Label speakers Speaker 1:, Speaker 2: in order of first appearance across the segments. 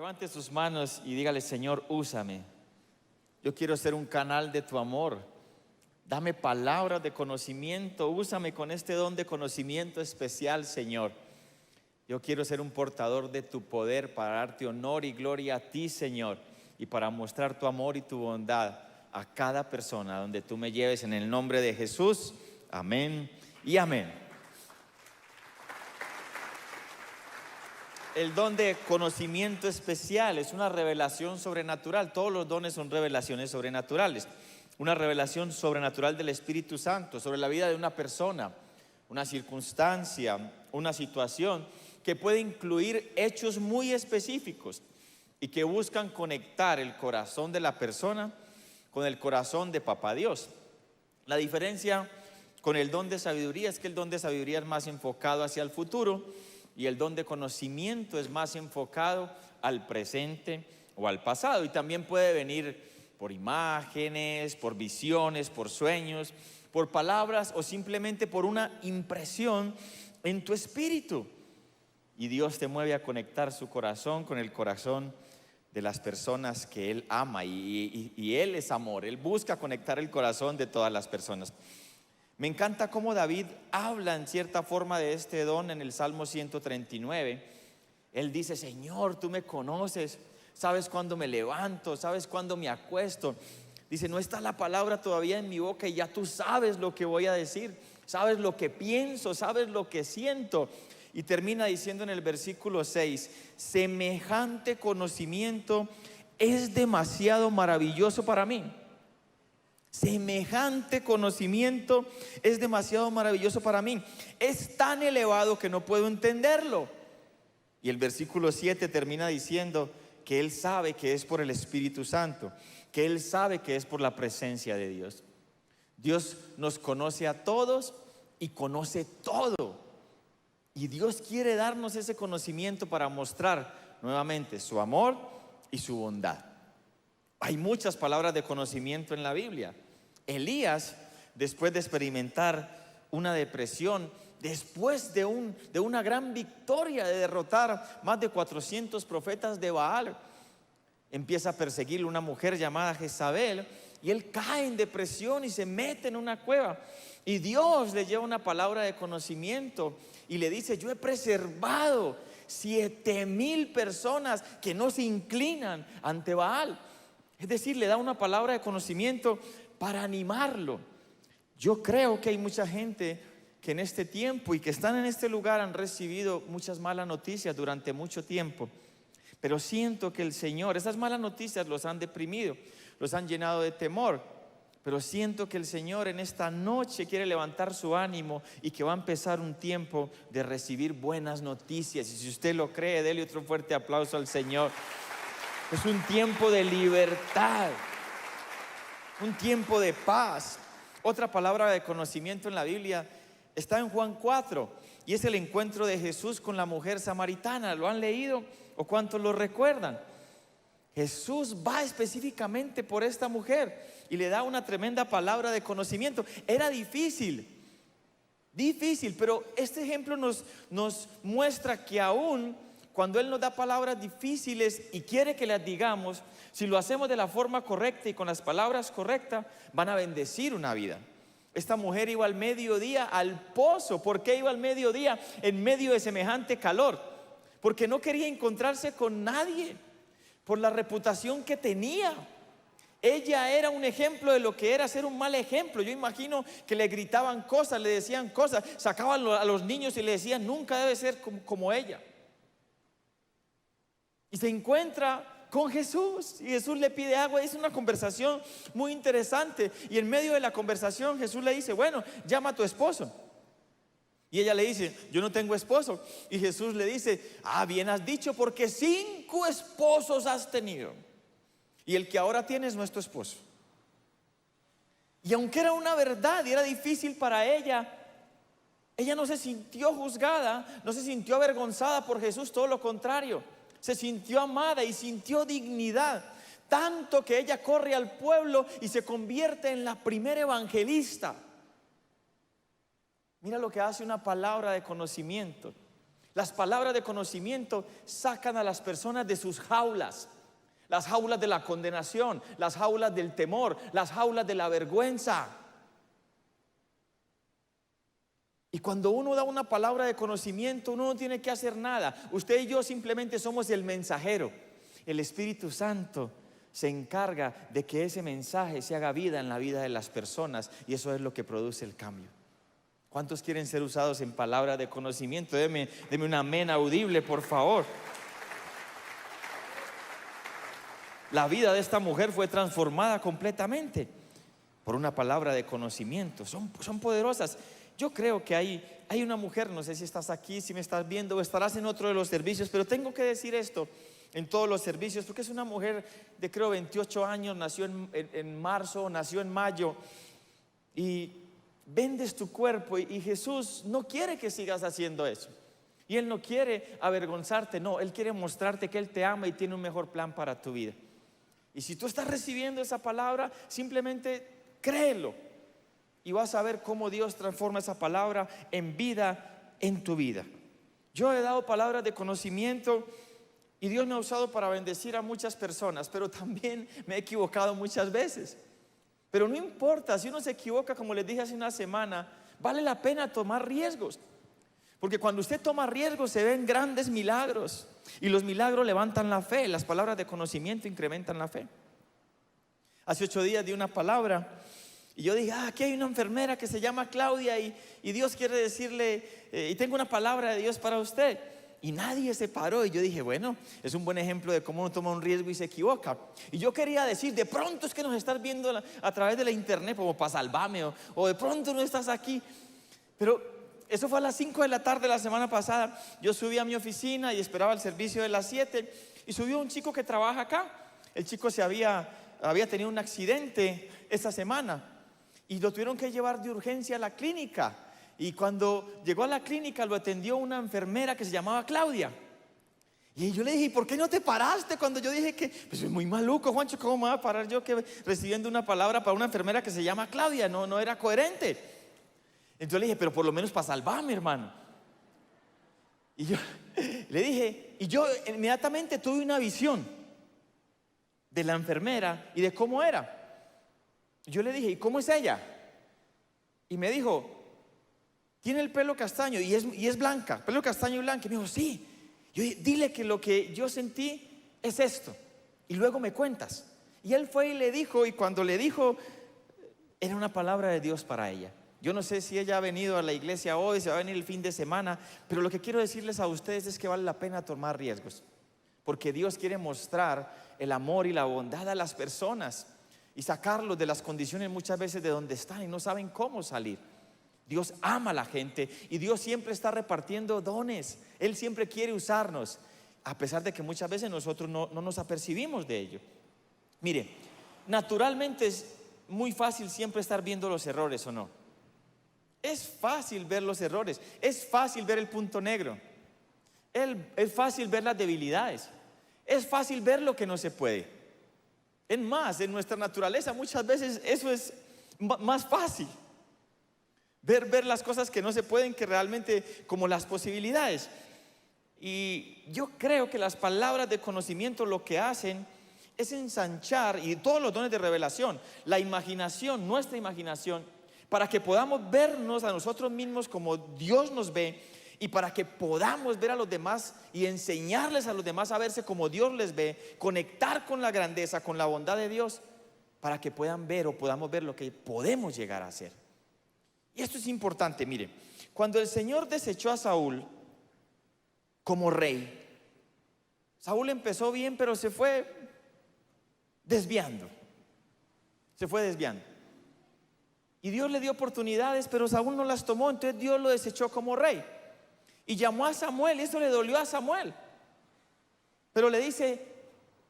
Speaker 1: levante sus manos y dígale: Señor, úsame. Yo quiero ser un canal de tu amor. Dame palabras de conocimiento. Úsame con este don de conocimiento especial, Señor. Yo quiero ser un portador de tu poder para darte honor y gloria a ti, Señor, y para mostrar tu amor y tu bondad a cada persona donde tú me lleves, en el nombre de Jesús. Amén y amén. El don de conocimiento especial es una revelación sobrenatural. Todos los dones son revelaciones sobrenaturales. Una revelación sobrenatural del Espíritu Santo sobre la vida de una persona, una circunstancia, una situación que puede incluir hechos muy específicos y que buscan conectar el corazón de la persona con el corazón de Papá Dios. La diferencia con el don de sabiduría es que el don de sabiduría es más enfocado hacia el futuro y el don de conocimiento es más enfocado al presente o al pasado, y también puede venir por imágenes, por visiones, por sueños, por palabras o simplemente por una impresión en tu espíritu. Y Dios te mueve a conectar su corazón con el corazón de las personas que Él ama, y Él es amor. Él busca conectar el corazón de todas las personas. Me encanta cómo David habla en cierta forma de este don en el Salmo 139. Él dice: Señor, tú me conoces, sabes cuándo me levanto, sabes cuándo me acuesto. Dice: no está la palabra todavía en mi boca y ya tú sabes lo que voy a decir, sabes lo que pienso, sabes lo que siento. Y termina diciendo en el versículo 6: semejante conocimiento es demasiado maravilloso para mí. Semejante conocimiento es demasiado maravilloso para mí. Es tan elevado que no puedo entenderlo. Y el versículo 7 termina diciendo que Él sabe que es por el Espíritu Santo, que Él sabe que es por la presencia de Dios. Dios nos conoce a todos y conoce todo. Y Dios quiere darnos ese conocimiento para mostrar nuevamente su amor y su bondad. Hay muchas palabras de conocimiento en la Biblia. Elías, después de experimentar una depresión, después de una gran victoria de derrotar más de 400 profetas de Baal, empieza a perseguirle una mujer llamada Jezabel, y él cae en depresión y se mete en una cueva. Y Dios le lleva una palabra de conocimiento y le dice: yo he preservado 7,000 personas que no se inclinan ante Baal. Es decir, le da una palabra de conocimiento para animarlo. Yo creo que hay mucha gente que en este tiempo y que están en este lugar han recibido muchas malas noticias durante mucho tiempo, pero siento que el Señor, esas malas noticias los han deprimido, los han llenado de temor, pero siento que el Señor en esta noche quiere levantar su ánimo y que va a empezar un tiempo de recibir buenas noticias. Y si usted lo cree, dele otro fuerte aplauso al Señor. Es un tiempo de libertad, un tiempo de paz. Otra palabra de conocimiento en la Biblia está en Juan 4 y es el encuentro de Jesús con la mujer samaritana. ¿Lo han leído o cuántos lo recuerdan? Jesús va específicamente por esta mujer y le da una tremenda palabra de conocimiento. Era difícil, pero este ejemplo nos muestra que aún cuando Él nos da palabras difíciles y quiere que las digamos, si lo hacemos de la forma correcta y con las palabras correctas, van a bendecir una vida. Esta mujer iba al mediodía al pozo. ¿Por qué iba al mediodía en medio de semejante calor? Porque no quería encontrarse con nadie por la reputación que tenía. Ella era un ejemplo de lo que era ser un mal ejemplo. Yo imagino que le gritaban cosas, le decían cosas, sacaban a los niños y le decían: nunca debe ser como ella. Y se encuentra con Jesús y Jesús le pide agua. Es una conversación muy interesante y en medio de la conversación Jesús le dice: bueno, llama a tu esposo. Y ella le dice: yo no tengo esposo. Y Jesús le dice: bien has dicho, porque 5 esposos has tenido y el que ahora tienes no es tu esposo. Y aunque era una verdad y era difícil para ella, ella no se sintió juzgada, no se sintió avergonzada por Jesús, todo lo contrario. Se sintió amada y sintió dignidad, tanto que ella corre al pueblo y se convierte en la primera evangelista. Mira lo que hace una palabra de conocimiento. Las palabras de conocimiento sacan a las personas de sus jaulas. Las jaulas de la condenación, las jaulas del temor, las jaulas de la vergüenza. Y cuando uno da una palabra de conocimiento, uno no tiene que hacer nada. Usted y yo simplemente somos el mensajero. El Espíritu Santo se encarga de que ese mensaje se haga vida en la vida de las personas, y eso es lo que produce el cambio. ¿Cuántos quieren ser usados en palabra de conocimiento? Deme un amén audible, por favor. La vida de esta mujer fue transformada completamente por una palabra de conocimiento. Son poderosas. Yo creo que hay una mujer, no sé si estás aquí, si me estás viendo o estarás en otro de los servicios, pero tengo que decir esto en todos los servicios, porque es una mujer de creo 28 años, nació en marzo, nació en mayo, y vendes tu cuerpo, y Jesús no quiere que sigas haciendo eso. Y Él no quiere avergonzarte, no, Él quiere mostrarte que Él te ama y tiene un mejor plan para tu vida. Y si tú estás recibiendo esa palabra, simplemente créelo y vas a ver cómo Dios transforma esa palabra en vida en tu vida. Yo he dado palabras de conocimiento y Dios me ha usado para bendecir a muchas personas, pero también me he equivocado muchas veces. Pero no importa, si uno se equivoca, como les dije hace una semana, vale la pena tomar riesgos. Porque cuando usted toma riesgos se ven grandes milagros, y los milagros levantan la fe. Las palabras de conocimiento incrementan la fe. Hace 8 días di una palabra y yo dije, aquí hay una enfermera que se llama Claudia, y Dios quiere decirle, y tengo una palabra de Dios para usted. Y nadie se paró, y yo dije, bueno, es un buen ejemplo de cómo uno toma un riesgo y se equivoca. Y yo quería decir, de pronto es que nos estás viendo a través de la internet como para salvarme, o de pronto no estás aquí. Pero eso fue a las 5 de la tarde la semana pasada. Yo subí a mi oficina y esperaba el servicio de las 7, y subió un chico que trabaja acá. El chico había tenido un accidente esta semana y lo tuvieron que llevar de urgencia a la clínica. Y cuando llegó a la clínica lo atendió una enfermera que se llamaba Claudia. Y yo le dije, ¿por qué no te paraste cuando yo dije que? Pues es muy maluco, Juancho, ¿cómo me voy a parar yo que recibiendo una palabra para una enfermera que se llama Claudia? No era coherente. Entonces le dije, pero por lo menos para salvarme, hermano. Y yo le dije, y yo inmediatamente tuve una visión de la enfermera y de cómo era. Yo le dije, ¿y cómo es ella? Y me dijo, tiene el pelo castaño y es blanca, pelo castaño y blanco. Y me dijo, sí. Yo dije, dile que lo que yo sentí es esto, y luego me cuentas. Y él fue y le dijo, y cuando le dijo, era una palabra de Dios para ella. Yo no sé si ella ha venido a la iglesia hoy, se va a venir el fin de semana, pero lo que quiero decirles a ustedes es que vale la pena tomar riesgos, porque Dios quiere mostrar el amor y la bondad a las personas y sacarlos de las condiciones muchas veces de donde están y no saben cómo salir. Dios ama a la gente y Dios siempre está repartiendo dones. Él siempre quiere usarnos, a pesar de que muchas veces nosotros no nos apercibimos de ello. Mire, naturalmente es muy fácil siempre estar viendo los errores, ¿o no? Es fácil ver los errores, es fácil ver el punto negro, es fácil ver las debilidades, es fácil ver lo que no se puede. Es más, en nuestra naturaleza muchas veces eso es más fácil. Ver las cosas que no se pueden, que realmente como las posibilidades. Y yo creo que las palabras de conocimiento lo que hacen es ensanchar, y todos los dones de revelación, la imaginación, nuestra imaginación, para que podamos vernos a nosotros mismos como Dios nos ve, y para que podamos ver a los demás y enseñarles a los demás a verse como Dios les ve, conectar con la grandeza, con la bondad de Dios, para que puedan ver o podamos ver lo que podemos llegar a hacer. Y esto es importante, mire, cuando el Señor desechó a Saúl como rey, Saúl empezó bien, pero se fue desviando. Y Dios le dio oportunidades, pero Saúl no las tomó. Entonces Dios lo desechó como rey y llamó a Samuel, y eso le dolió a Samuel. Pero le dice,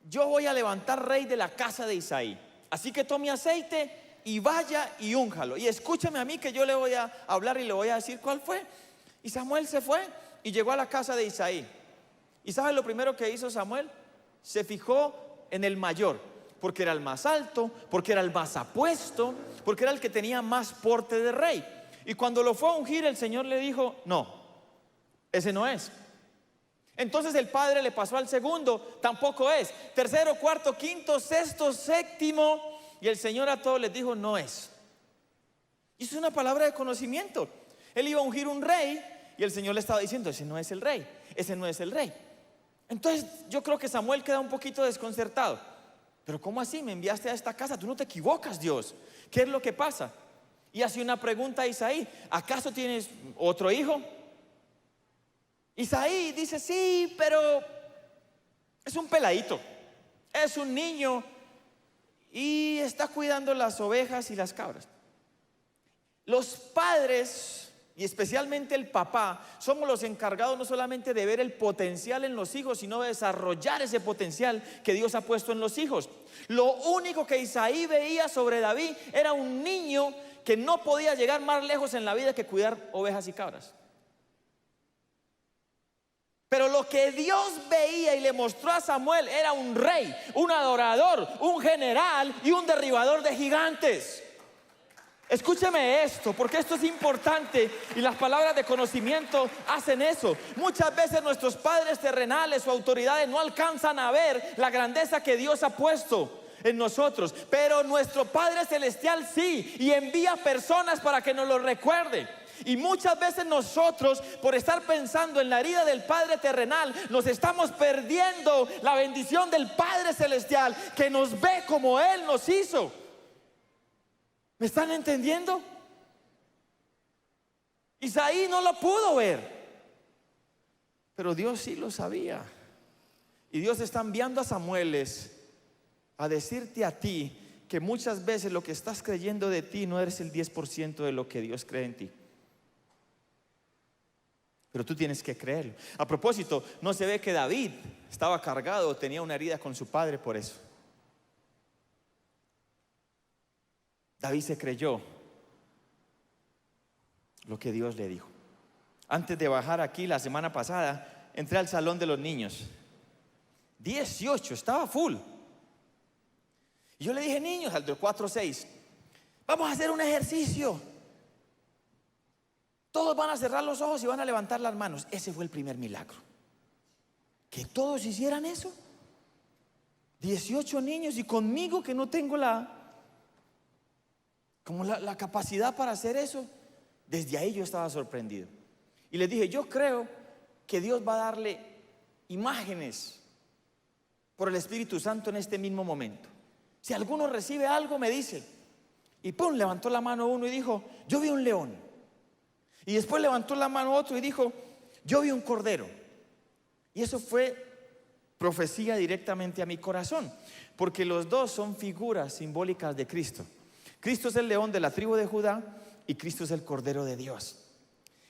Speaker 1: yo voy a levantar rey de la casa de Isaí, así que tome aceite y vaya y únjalo, y escúchame a mí que yo le voy a hablar y le voy a decir cuál fue. Y Samuel se fue y llegó a la casa de Isaí. ¿Y sabe lo primero que hizo Samuel? Se fijó en el mayor, porque era el más alto, porque era el más apuesto, porque era el que tenía más porte de rey. Y cuando lo fue a ungir, el Señor le dijo, no, ese no es. Entonces el padre le pasó al segundo, tampoco es. Tercero, cuarto, quinto, sexto, séptimo. Y el Señor a todos les dijo, no es. Y eso es una palabra de conocimiento. Él iba a ungir un rey y el Señor le estaba diciendo, ese no es el rey, ese no es el rey. Entonces yo creo que Samuel queda un poquito desconcertado. Pero ¿cómo así? Me enviaste a esta casa, tú no te equivocas, Dios. ¿Qué es lo que pasa? Y hace una pregunta a Isaí, ¿acaso tienes otro hijo? Isaí dice, sí, pero es un peladito, es un niño y está cuidando las ovejas y las cabras. Los padres, y especialmente el papá, somos los encargados no solamente de ver el potencial en los hijos, sino de desarrollar ese potencial que Dios ha puesto en los hijos. Lo único que Isaí veía sobre David era un niño que no podía llegar más lejos en la vida que cuidar ovejas y cabras. Pero lo que Dios veía y le mostró a Samuel era un rey, un adorador, un general y un derribador de gigantes. Escúcheme esto, porque esto es importante y las palabras de conocimiento hacen eso. Muchas veces nuestros padres terrenales o autoridades no alcanzan a ver la grandeza que Dios ha puesto en nosotros, pero nuestro Padre Celestial sí, y envía personas para que nos lo recuerden. Y muchas veces nosotros, por estar pensando en la herida del Padre terrenal, nos estamos perdiendo la bendición del Padre Celestial, que nos ve como Él nos hizo. ¿Me están entendiendo? Isaí no lo pudo ver, pero Dios sí lo sabía. Y Dios está enviando a Samueles a decirte a ti que muchas veces lo que estás creyendo de ti no eres el 10% de lo que Dios cree en ti. Pero tú tienes que creerlo. A propósito, no se ve que David estaba cargado, tenía una herida con su padre por eso. David se creyó lo que Dios le dijo. Antes de bajar aquí la semana pasada, entré al salón de los niños. 18, estaba full. Y yo le dije, niños, al de 4 o 6, vamos a hacer un ejercicio. Todos van a cerrar los ojos y van a levantar las manos. Ese fue el primer milagro. Que todos hicieran eso. 18 niños y conmigo que no tengo la capacidad para hacer eso. Desde ahí yo estaba sorprendido. Y les dije, yo creo que Dios va a darle imágenes por el Espíritu Santo en este mismo momento. Si alguno recibe algo, me dice. Y pum, levantó la mano uno y dijo, yo vi un león. Y después levantó la mano otro y dijo, yo vi un cordero. Y eso fue profecía directamente a mi corazón, porque los dos son figuras simbólicas de Cristo. Cristo es el león de la tribu de Judá y Cristo es el cordero de Dios.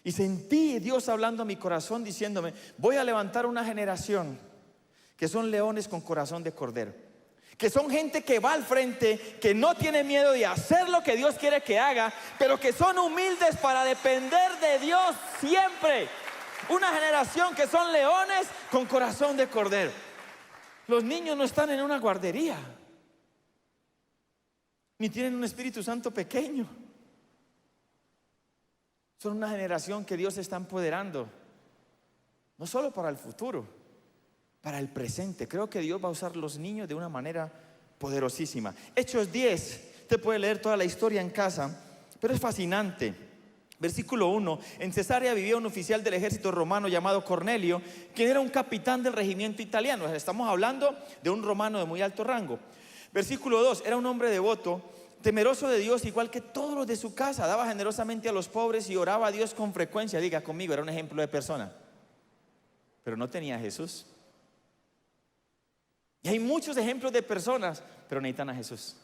Speaker 1: Y sentí Dios hablando a mi corazón diciéndome, voy a levantar una generación que son leones con corazón de cordero, que son gente que va al frente, que no tiene miedo de hacer lo que Dios quiere que haga, pero que son humildes para depender de Dios siempre. Una generación que son leones con corazón de cordero. Los niños no están en una guardería, ni tienen un Espíritu Santo pequeño. Son una generación que Dios está empoderando, no solo para el futuro, para el presente. Creo que Dios va a usar los niños de una manera poderosísima. Hechos 10, usted puede leer toda la historia en casa, pero es fascinante. Versículo 1, en Cesarea vivía un oficial del ejército romano llamado Cornelio, quien era un capitán del regimiento italiano. Estamos hablando de un romano de muy alto rango. Versículo 2, era un hombre devoto, temeroso de Dios, igual que todos los de su casa. Daba generosamente a los pobres y oraba a Dios con frecuencia. Diga conmigo, era un ejemplo de persona. Pero no tenía a Jesús. Y hay muchos ejemplos de personas, pero necesitan a Jesús.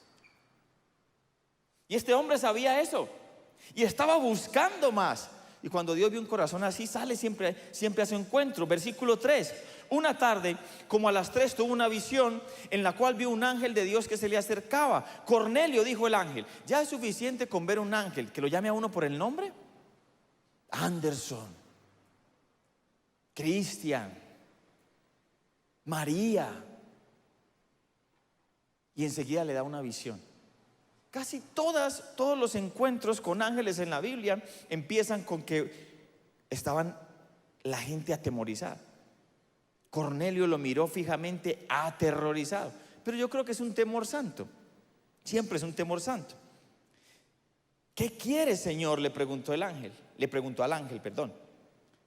Speaker 1: Y este hombre sabía eso y estaba buscando más. Y cuando Dios vio un corazón así, sale siempre a su encuentro. Versículo 3, una tarde, como a las 3, tuvo una visión en la cual vio un ángel de Dios que se le acercaba. Cornelio, dijo el ángel, ¿ya es suficiente con ver un ángel que lo llame a uno por el nombre? Anderson, Cristian, María. Y enseguida le da una visión. Casi todos los encuentros con ángeles en la Biblia empiezan con que estaban la gente atemorizada. Cornelio lo miró fijamente, aterrorizado. Pero yo creo que es un temor santo. Siempre es un temor santo. ¿Qué quieres, Señor?, le preguntó el ángel. Le preguntó al ángel, perdón.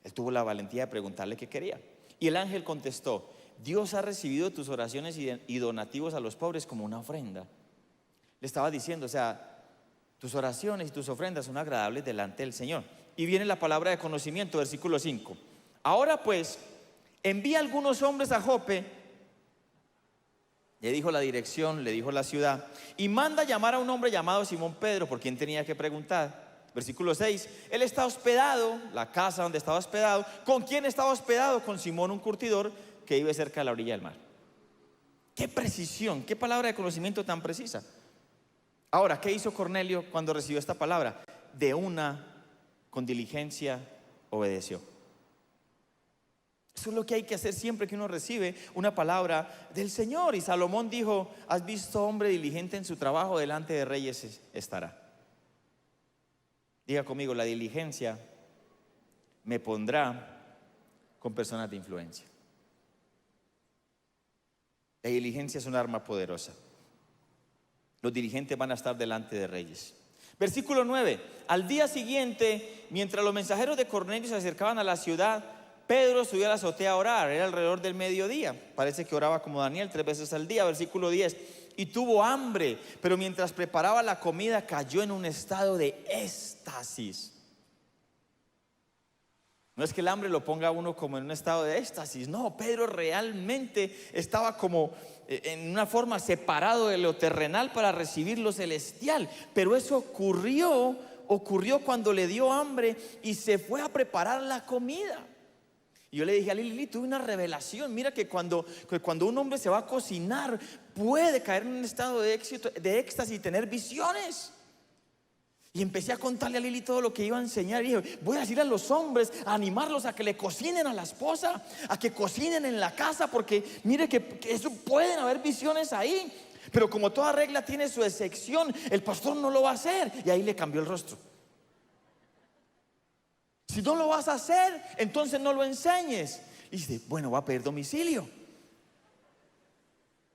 Speaker 1: Él tuvo la valentía de preguntarle qué quería. Y el ángel contestó: Dios ha recibido tus oraciones y donativos a los pobres como una ofrenda. Le estaba diciendo, o sea, tus oraciones y tus ofrendas son agradables delante del Señor. Y viene la palabra de conocimiento, versículo 5. Ahora pues, envía algunos hombres a Jope. Le dijo la dirección, le dijo la ciudad, y manda llamar a un hombre llamado Simón Pedro, por quien tenía que preguntar. Versículo 6, él está hospedado, la casa donde estaba hospedado. ¿Con quién estaba hospedado? Con Simón, un curtidor que vive cerca de la orilla del mar. Qué precisión, qué palabra de conocimiento tan precisa. Ahora, ¿qué hizo Cornelio cuando recibió esta palabra? De una, con diligencia, obedeció. Eso es lo que hay que hacer siempre que uno recibe una palabra del Señor. Y Salomón dijo: has visto hombre diligente en su trabajo, delante de reyes estará. Diga conmigo: la diligencia me pondrá con personas de influencia. La diligencia es un arma poderosa. Los dirigentes van a estar delante de reyes. Versículo 9. Al día siguiente, mientras los mensajeros de Cornelio se acercaban a la ciudad, Pedro subió a la azotea a orar. Era alrededor del mediodía. Parece que oraba como Daniel 3 veces al día. Versículo 10. Y tuvo hambre, pero mientras preparaba la comida cayó en un estado de éxtasis. No es que el hambre lo ponga a uno como en un estado de éxtasis. No, Pedro realmente estaba como en una forma separado de lo terrenal para recibir lo celestial. Pero eso ocurrió cuando le dio hambre y se fue a preparar la comida. Y yo le dije a Lili, tuve una revelación. Mira que cuando un hombre se va a cocinar, puede caer en un estado de éxtasis y tener visiones. Y empecé a contarle a Lili todo lo que iba a enseñar. Y dije: voy a decir a los hombres, a animarlos a que le cocinen a la esposa, a que cocinen en la casa, porque mire que eso, pueden haber visiones ahí. Pero como toda regla tiene su excepción, el pastor no lo va a hacer. Y ahí le cambió el rostro. Si no lo vas a hacer, entonces no lo enseñes. Y dice: bueno, va a pedir domicilio.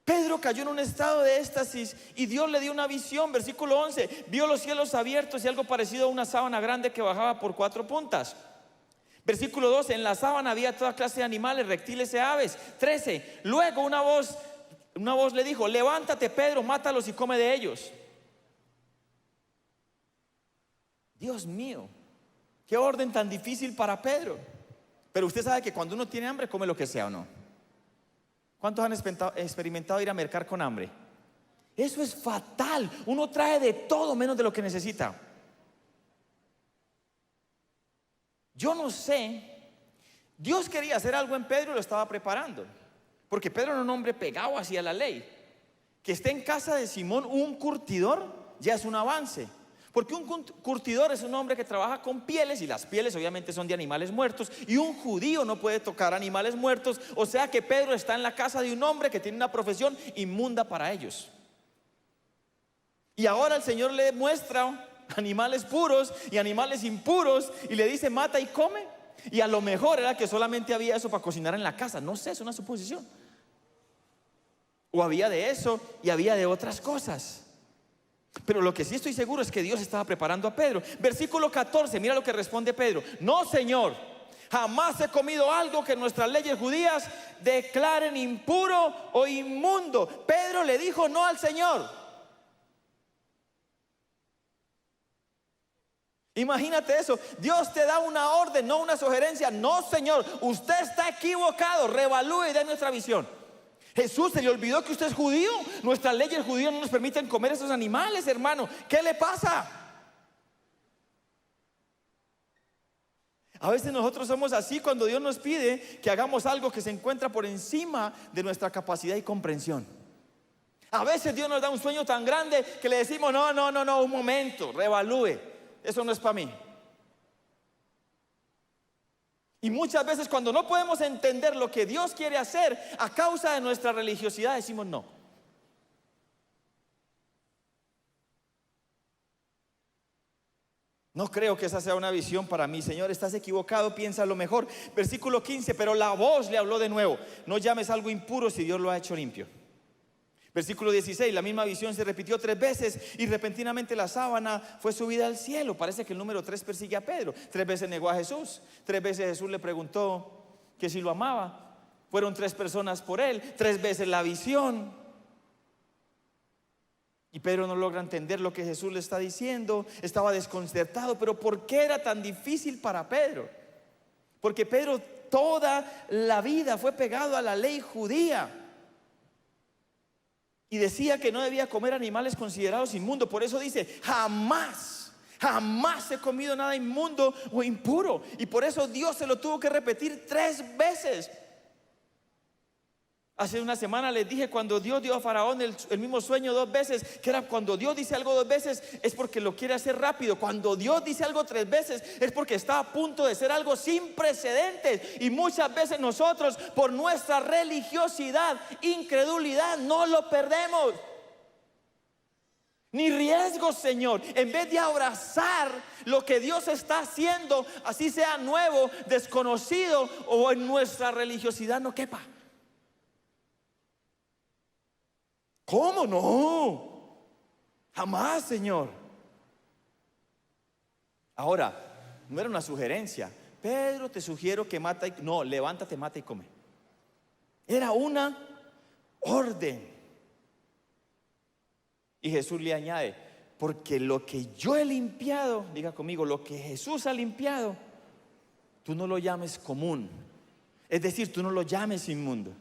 Speaker 1: Pedro cayó en un estado de éxtasis y Dios le dio una visión. Versículo 11, vio los cielos abiertos y algo parecido a una sábana grande que bajaba por 4 puntas. Versículo 12, en la sábana había toda clase de animales, reptiles y aves. 13, luego una voz le dijo: levántate, Pedro, mátalos y come de ellos. Dios mío, qué orden tan difícil para Pedro. Pero usted sabe que cuando uno tiene hambre, come lo que sea, ¿o no? ¿Cuántos han experimentado ir a mercar con hambre? Eso es fatal. Uno trae de todo menos de lo que necesita. Yo no sé. Dios quería hacer algo en Pedro y lo estaba preparando. Porque Pedro era un hombre pegado hacia la ley. Que esté en casa de Simón un curtidor ya es un avance. Porque un curtidor es un hombre que trabaja con pieles, y las pieles obviamente son de animales muertos, y un judío no puede tocar animales muertos. O sea que Pedro está en la casa de un hombre que tiene una profesión inmunda para ellos. Y ahora el Señor le muestra animales puros y animales impuros y le dice: mata y come. Y a lo mejor era que solamente había eso para cocinar en la casa. No sé, es una suposición. O había de eso y había de otras cosas. Pero lo que sí estoy seguro es que Dios estaba preparando a Pedro. Versículo 14, mira lo que responde Pedro: no, Señor, jamás he comido algo que nuestras leyes judías declaren impuro o inmundo. Pedro le dijo no al Señor. Imagínate eso. Dios te da una orden, no una sugerencia. No, Señor, usted está equivocado. Reevalúe y dé nuestra visión. Jesús, ¿se le olvidó que usted es judío? Nuestras leyes judías no nos permiten comer esos animales, hermano. ¿Qué le pasa? A veces nosotros somos así cuando Dios nos pide que hagamos algo que se encuentra por encima de nuestra capacidad y comprensión. A veces Dios nos da un sueño tan grande que le decimos: no, un momento, reevalúe. Eso no es para mí. Y muchas veces cuando no podemos entender lo que Dios quiere hacer a causa de nuestra religiosidad, decimos no. No creo que esa sea una visión para mí. Señor, estás equivocado, piensa lo mejor. Versículo 15, pero la voz le habló de nuevo: no llames algo impuro si Dios lo ha hecho limpio. Versículo 16, la misma visión se repitió 3 veces y repentinamente la sábana fue subida al cielo. Parece que el número 3 persigue a Pedro. 3 veces negó a Jesús. 3 veces Jesús le preguntó que si lo amaba. Fueron 3 personas por él. 3 veces la visión. Y Pedro no logra entender lo que Jesús le está diciendo. Estaba desconcertado. Pero ¿por qué era tan difícil para Pedro? Porque Pedro toda la vida fue pegado a la ley judía y decía que no debía comer animales considerados inmundos. Por eso dice: jamás he comido nada inmundo o impuro. Y por eso Dios se lo tuvo que repetir 3 veces. Hace una semana les dije, cuando Dios dio a Faraón el mismo sueño 2 veces, que era cuando Dios dice algo 2 veces es porque lo quiere hacer rápido. Cuando Dios dice algo 3 veces es porque está a punto de ser algo sin precedentes. Y muchas veces nosotros, por nuestra religiosidad, incredulidad, no lo perdemos. Ni riesgos, Señor. En vez de abrazar lo que Dios está haciendo, así sea nuevo, desconocido o en nuestra religiosidad no quepa. ¿Cómo no? Jamás, Señor. Ahora, no era una sugerencia: Pedro, te sugiero que mata y... No, levántate, mata y come. Era una orden. Y Jesús le añade: porque lo que yo he limpiado, diga conmigo, lo que Jesús ha limpiado, tú no lo llames común. Es decir, tú no lo llames inmundo.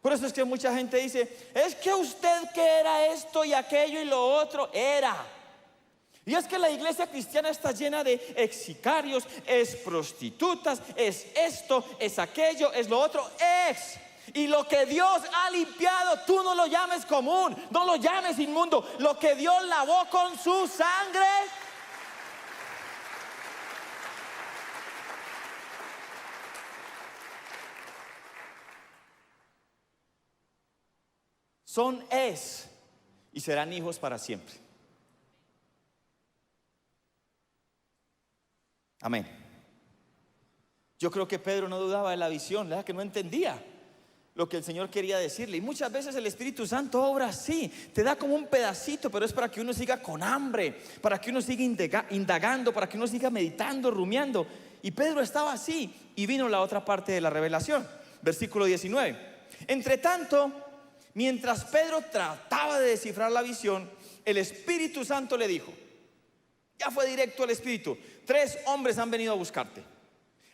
Speaker 1: Por eso es que mucha gente dice: es que usted que era esto y aquello y lo otro. Era. Y es que la iglesia cristiana está llena de ex sicarios, es prostitutas, es esto, es aquello, es lo otro, es. Y lo que Dios ha limpiado, tú no lo llames común, no lo llames inmundo. Lo que Dios lavó con su sangre, es y serán hijos para siempre. Amén. Yo creo que Pedro no dudaba de la visión, ¿verdad? Que no entendía lo que el Señor quería decirle. Y muchas veces el Espíritu Santo obra así, te da como un pedacito, pero es para que uno siga con hambre, para que uno siga indagando, para que uno siga meditando, rumiando. Y Pedro estaba así, y vino la otra parte de la revelación. Versículo 19. Entre tanto, mientras Pedro trataba de descifrar la visión, el Espíritu Santo le dijo, ya fue directo al Espíritu: 3 hombres han venido a buscarte.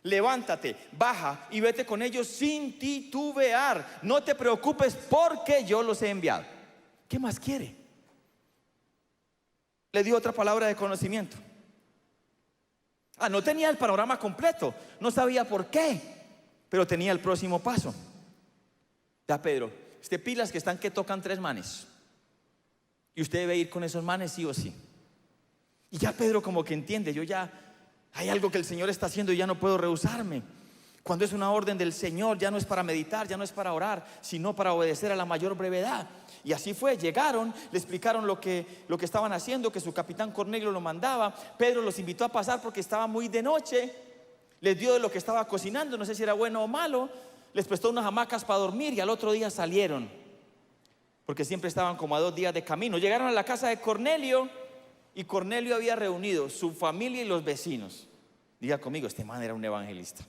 Speaker 1: Levántate, baja y vete con ellos sin titubear. No te preocupes, porque yo los he enviado. ¿Qué más quiere? Le dio otra palabra de conocimiento. No tenía el panorama completo, no sabía por qué, pero tenía el próximo paso. Ya, Pedro, pilas que están que tocan 3 manes, y usted debe ir con esos manes sí o sí. Y ya Pedro como que entiende: yo ya, hay algo que el Señor está haciendo y ya no puedo rehusarme. Cuando es una orden del Señor, ya no es para meditar, ya no es para orar, sino para obedecer a la mayor brevedad. Y así fue, llegaron, le explicaron lo que estaban haciendo, que su capitán Cornelio lo mandaba. Pedro los invitó a pasar porque estaba muy de noche. Les dio de lo que estaba cocinando, no sé si era bueno o malo. Les prestó unas hamacas para dormir y al otro día salieron, porque siempre estaban como a 2 días de camino. Llegaron a la casa de Cornelio, y Cornelio había reunido su familia y los vecinos. Diga conmigo: este man era un evangelista.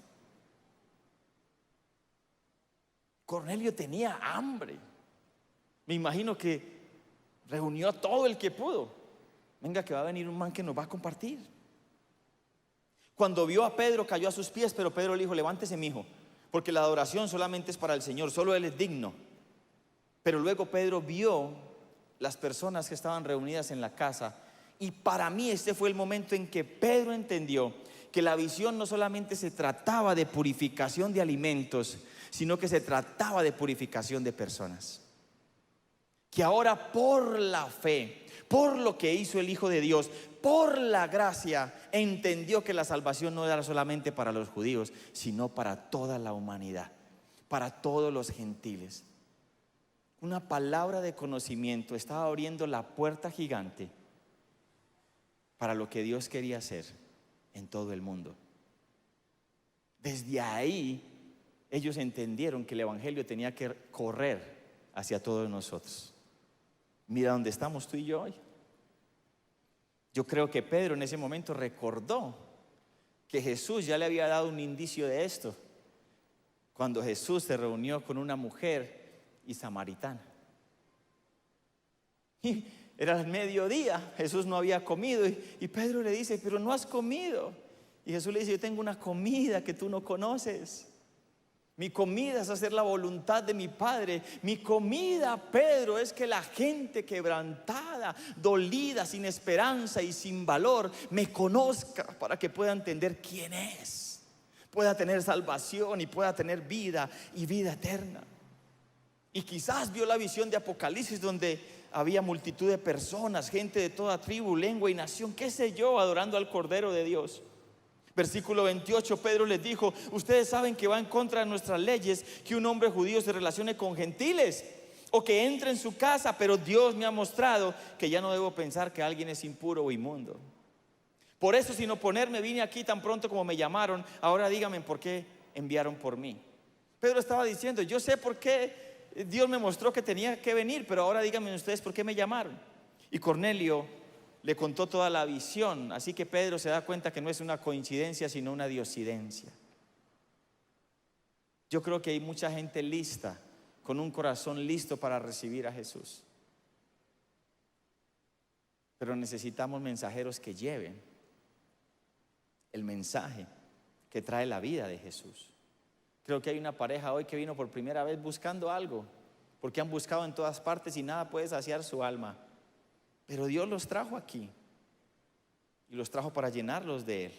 Speaker 1: Cornelio tenía hambre. Me imagino que reunió a todo el que pudo. Venga, que va a venir un man que nos va a compartir. Cuando vio a Pedro, cayó a sus pies, pero Pedro le dijo: levántese, mijo, porque la adoración solamente es para el Señor, solo Él es digno. Pero luego Pedro vio las personas que estaban reunidas en la casa. Y para mí este fue el momento en que Pedro entendió que la visión no solamente se trataba de purificación de alimentos, sino que se trataba de purificación de personas. Que ahora, por la fe, por lo que hizo el Hijo de Dios, por la gracia, entendió que la salvación no era solamente para los judíos, sino para toda la humanidad, para todos los gentiles. Una palabra de conocimiento estaba abriendo la puerta gigante para lo que Dios quería hacer en todo el mundo. Desde ahí ellos entendieron que el evangelio tenía que correr hacia todos nosotros. Mira dónde estamos tú y yo hoy. Yo creo que Pedro en ese momento recordó que Jesús ya le había dado un indicio de esto cuando Jesús se reunió con una mujer y samaritana. Y era el mediodía, Jesús no había comido y Pedro le dice, pero no has comido. Y Jesús le dice, yo tengo una comida que tú no conoces. Mi comida es hacer la voluntad de mi Padre. Mi comida, Pedro, es que la gente quebrantada, dolida, sin esperanza y sin valor, me conozca para que pueda entender quién es, pueda tener salvación y pueda tener vida y vida eterna. Y quizás vio la visión de Apocalipsis donde había multitud de personas, gente de toda tribu, lengua y nación, qué sé yo, adorando al Cordero de Dios. Versículo 28, Pedro les dijo, ustedes saben que va en contra de nuestras leyes que un hombre judío se relacione con gentiles o que entre en su casa, pero Dios me ha mostrado que ya no debo pensar que alguien es impuro o inmundo. Por eso, sin oponerme, vine aquí tan pronto como me llamaron. Ahora díganme por qué enviaron por mí. Pedro estaba diciendo, yo sé por qué Dios me mostró que tenía que venir, pero ahora díganme ustedes por qué me llamaron. Y Cornelio le contó toda la visión. Así que Pedro se da cuenta que no es una coincidencia, sino una diosidencia. Yo creo que hay mucha gente lista, con un corazón listo para recibir a Jesús, pero necesitamos mensajeros que lleven el mensaje que trae la vida de Jesús. Creo que hay una pareja hoy que vino por primera vez buscando algo, porque han buscado en todas partes y nada puede saciar su alma. Pero Dios los trajo aquí y los trajo para llenarlos de Él.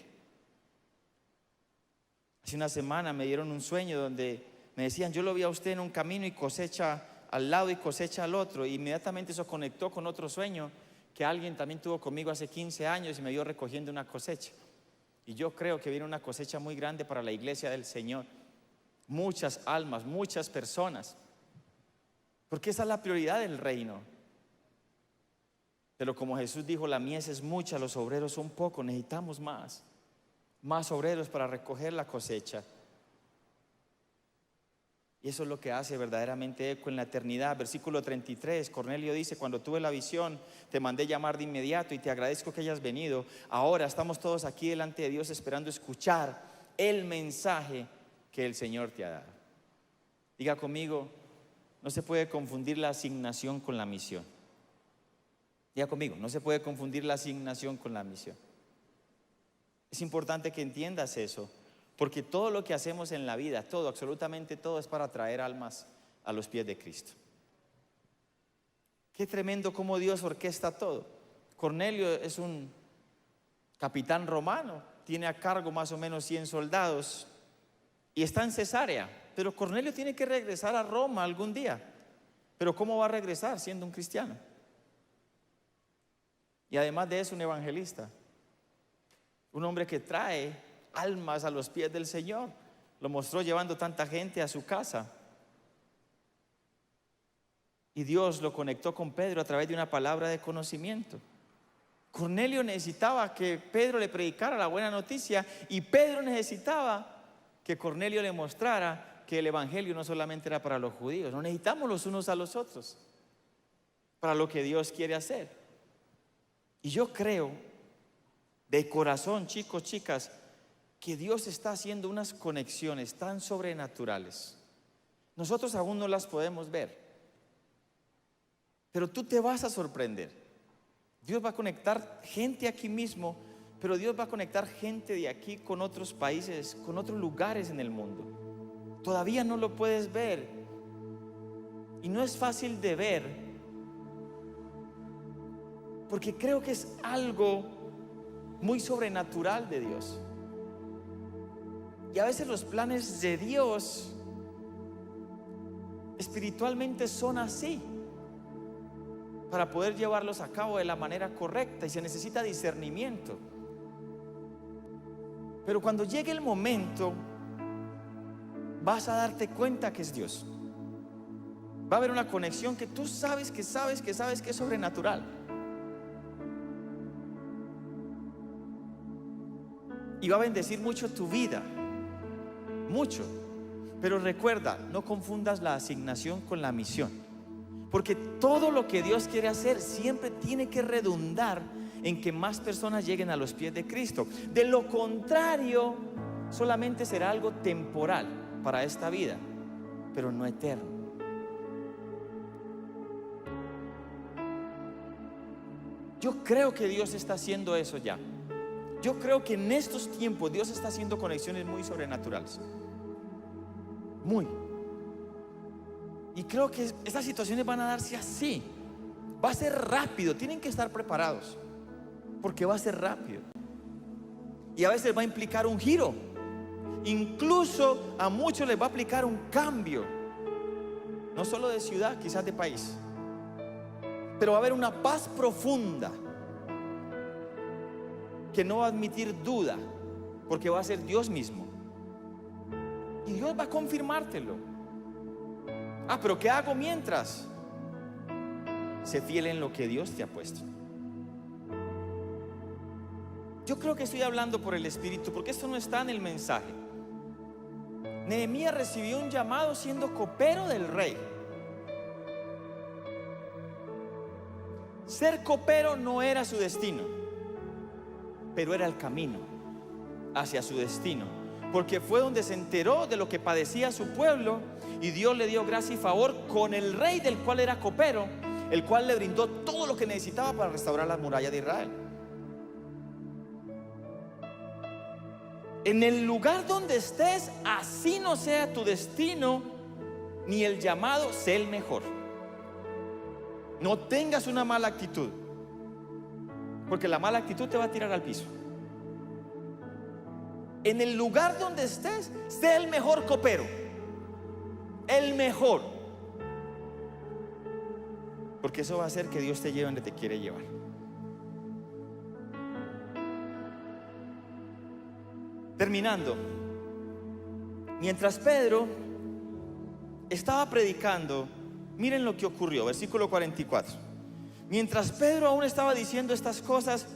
Speaker 1: Hace una semana me dieron un sueño donde me decían, yo lo vi a usted en un camino y cosecha al lado y cosecha al otro. Y inmediatamente eso conectó con otro sueño que alguien también tuvo conmigo hace 15 años y me vio recogiendo una cosecha. Y yo creo que viene una cosecha muy grande para la iglesia del Señor. Muchas almas, muchas personas. Porque esa es la prioridad del reino. Pero como Jesús dijo, la mies es mucha, los obreros son pocos, necesitamos más obreros para recoger la cosecha. Y eso es lo que hace verdaderamente eco en la eternidad. Versículo 33, Cornelio dice, cuando tuve la visión, te mandé llamar de inmediato y te agradezco que hayas venido. Ahora estamos todos aquí delante de Dios esperando escuchar el mensaje que el Señor te ha dado. Diga conmigo, no se puede confundir la asignación con la misión. Diga conmigo, no se puede confundir la asignación con la misión. Es importante que entiendas eso, porque todo lo que hacemos en la vida, todo, absolutamente todo, es para traer almas a los pies de Cristo. Qué tremendo cómo Dios orquesta todo. Cornelio es un capitán romano, tiene a cargo más o menos 100 soldados y está en Cesarea, pero Cornelio tiene que regresar a Roma algún día. Pero ¿cómo va a regresar siendo un cristiano? Y además de eso, un evangelista, un hombre que trae almas a los pies del Señor. Lo mostró llevando tanta gente a su casa. Y Dios lo conectó con Pedro a través de una palabra de conocimiento. Cornelio necesitaba que Pedro le predicara la buena noticia y Pedro necesitaba que Cornelio le mostrara que el evangelio no solamente era para los judíos. Nos necesitamos los unos a los otros para lo que Dios quiere hacer. Y yo creo de corazón, chicos, chicas, que Dios está haciendo unas conexiones tan sobrenaturales. Nosotros aún no las podemos ver, pero tú te vas a sorprender. Dios va a conectar gente aquí mismo, pero Dios va a conectar gente de aquí con otros países, con otros lugares en el mundo. Todavía no lo puedes ver y no es fácil de ver, porque creo que es algo muy sobrenatural de Dios. Y a veces los planes de Dios espiritualmente son así, para poder llevarlos a cabo de la manera correcta, y se necesita discernimiento. Pero cuando llegue el momento, vas a darte cuenta que es Dios. Va a haber una conexión que tú sabes que es sobrenatural. y va a bendecir mucho tu vida, mucho. Pero recuerda, no confundas la asignación con la misión, porque todo lo que Dios quiere hacer siempre tiene que redundar en que más personas lleguen a los pies de Cristo. De lo contrario, solamente será algo temporal para esta vida, pero no eterno. Yo creo que Dios está haciendo eso ya. Yo creo que en estos tiempos Dios está haciendo conexiones muy sobrenaturales. Muy. Y creo que estas situaciones van a darse así. Va a ser rápido, tienen que estar preparados, porque va a ser rápido. Y a veces va a implicar un giro. Incluso a muchos les va a aplicar un cambio, no solo de ciudad, quizás de país. Pero va a haber una paz profunda que no va a admitir duda, porque va a ser Dios mismo. Y Dios va a confirmártelo. Pero ¿qué hago mientras? Sé fiel en lo que Dios te ha puesto. Yo creo que estoy hablando por el Espíritu, porque esto no está en el mensaje. Nehemías recibió un llamado siendo copero del rey. Ser copero no era su destino, pero era el camino hacia su destino, porque fue donde se enteró de lo que padecía su pueblo, y Dios le dio gracia y favor con el rey del cual era copero, el cual le brindó todo lo que necesitaba para restaurar la muralla de Israel. En el lugar donde estés, así no sea tu destino ni el llamado, sé el mejor. No tengas una mala actitud, porque la mala actitud te va a tirar al piso. En el lugar donde estés, sé el mejor copero, el mejor, porque eso va a hacer que Dios te lleve donde te quiere llevar. Terminando, mientras Pedro estaba predicando, miren lo que ocurrió, versículo 44. Mientras Pedro aún estaba diciendo estas cosas,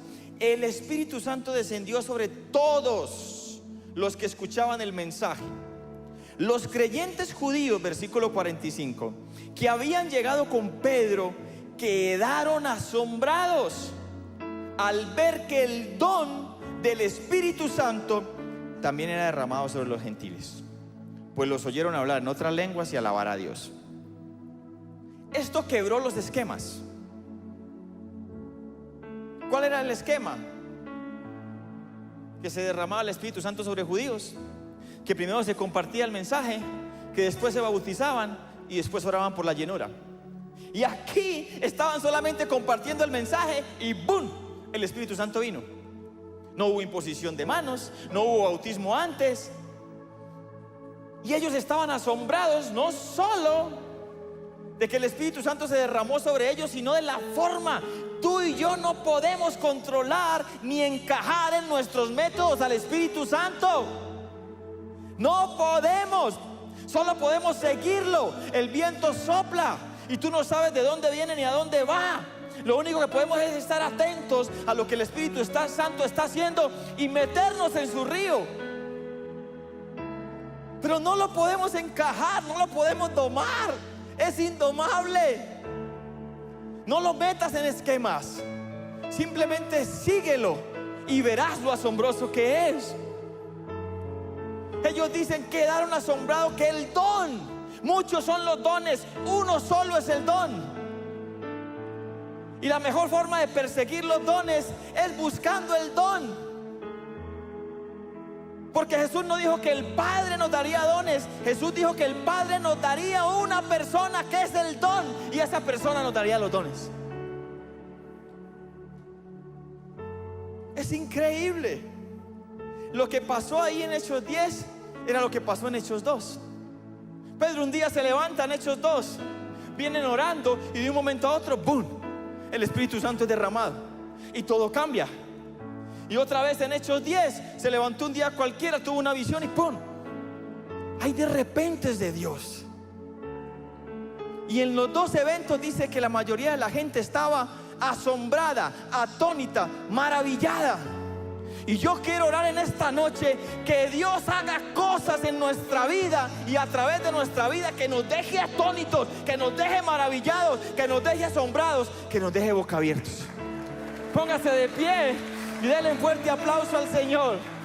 Speaker 1: el Espíritu Santo descendió sobre todos los que escuchaban el mensaje. Los creyentes judíos, versículo 45, que habían llegado con Pedro, quedaron asombrados al ver que el don del Espíritu Santo también era derramado sobre los gentiles, pues los oyeron hablar en otras lenguas y alabar a Dios. Esto quebró los esquemas. ¿Cuál era el esquema? Que se derramaba el Espíritu Santo sobre judíos, que primero se compartía el mensaje, que después se bautizaban y después oraban por la llenura. Y aquí estaban solamente compartiendo el mensaje y ¡boom! El Espíritu Santo vino. No hubo imposición de manos, no hubo bautismo antes. Y ellos estaban asombrados no solo de que el Espíritu Santo se derramó sobre ellos, sino de la forma. Tú y yo no podemos controlar ni encajar en nuestros métodos al Espíritu Santo. No podemos, solo podemos seguirlo. El viento sopla y tú no sabes de dónde viene ni a dónde va. Lo único que podemos es estar atentos a lo que el Espíritu Santo está haciendo y meternos en su río. Pero no lo podemos encajar, no lo podemos domar. Es indomable. No lo metas en esquemas. Simplemente síguelo y verás lo asombroso que es. Ellos dicen, quedaron asombrados que el don, muchos son los dones, uno solo es el don. Y la mejor forma de perseguir los dones es buscando el don. Porque Jesús no dijo que el Padre nos daría dones. Jesús dijo que el Padre nos daría una persona que es el don, y esa persona nos daría los dones. Es increíble. Lo que pasó ahí en Hechos 10 era lo que pasó en Hechos 2. Pedro un día se levanta en Hechos 2, vienen orando y de un momento a otro, ¡boom!, el Espíritu Santo es derramado y todo cambia. Y otra vez en Hechos 10 se levantó un día cualquiera, tuvo una visión y ¡pum! Hay de repentes de Dios. Y en los dos eventos dice que la mayoría de la gente estaba asombrada, atónita, maravillada. Y yo quiero orar en esta noche que Dios haga cosas en nuestra vida y a través de nuestra vida que nos deje atónitos, que nos deje maravillados, que nos deje asombrados, que nos deje boca abiertos. Póngase de pie y denle un fuerte aplauso al Señor.